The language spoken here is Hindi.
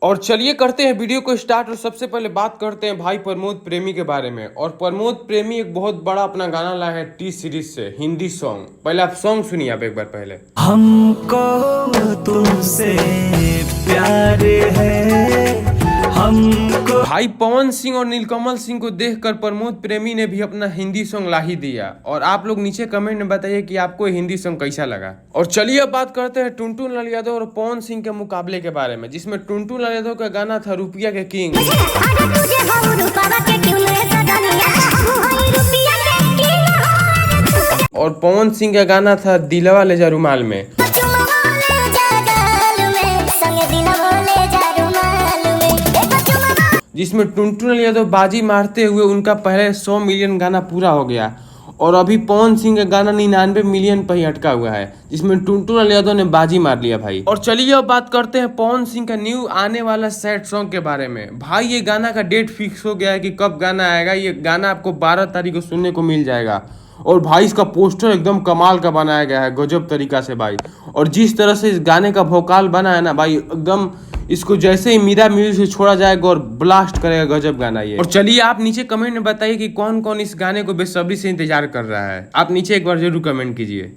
और चलिए करते हैं वीडियो को स्टार्ट। और सबसे पहले बात करते हैं भाई प्रमोद प्रेमी के बारे में। और प्रमोद प्रेमी एक बहुत बड़ा अपना गाना लाए हैं टी सीरीज से, हिंदी सॉन्ग। पहले आप सॉन्ग सुनिए आप एक बार पहले। हमको तुमसे प्यार है, हमको। भाई पवन सिंह और नीलकमल सिंह को देखकर प्रमोद प्रेमी ने भी अपना हिंदी सॉन्ग ला ही दिया। और आप लोग नीचे कमेंट में बताइए कि आपको हिंदी सॉन्ग कैसा लगा। और चलिए अब बात करते हैं टुनटुन लाल यादव और पवन सिंह के मुकाबले के बारे में, जिसमें टुनटुन लाल यादव का गाना था रुपया के किंग और पवन सिंह का गाना था दिलवा ले जा रुमाल में। जिसमें टुनटुन लाल यादव बाजी मारते हुए उनका पहले 100 मिलियन गाना पूरा हो गया। और अभी पवन सिंह का गाना 99 मिलियन पर ही अटका हुआ है, जिसमें टुनटुन लाल यादव ने बाजी मार लिया भाई। और चलिए अब बात करते हैं पवन सिंह का न्यू आने वाला सैड सॉन्ग के बारे में। भाई ये गाना का डेट फिक्स हो गया है कि कब गाना आएगा। ये गाना आपको 12 तारीख को सुनने को मिल जाएगा। और भाई इसका पोस्टर एकदम कमाल का बनाया गया है, गजब तरीका से भाई। और जिस तरह से इस गाने का वोकाल बना है ना भाई, एकदम इसको जैसे ही मीरा म्यूजिक से छोड़ा जाएगा और ब्लास्ट करेगा, गजब गाना ये। और चलिए आप नीचे कमेंट में बताइए कि कौन कौन इस गाने को बेसब्री से इंतजार कर रहा है। आप नीचे एक बार जरूर कमेंट कीजिए।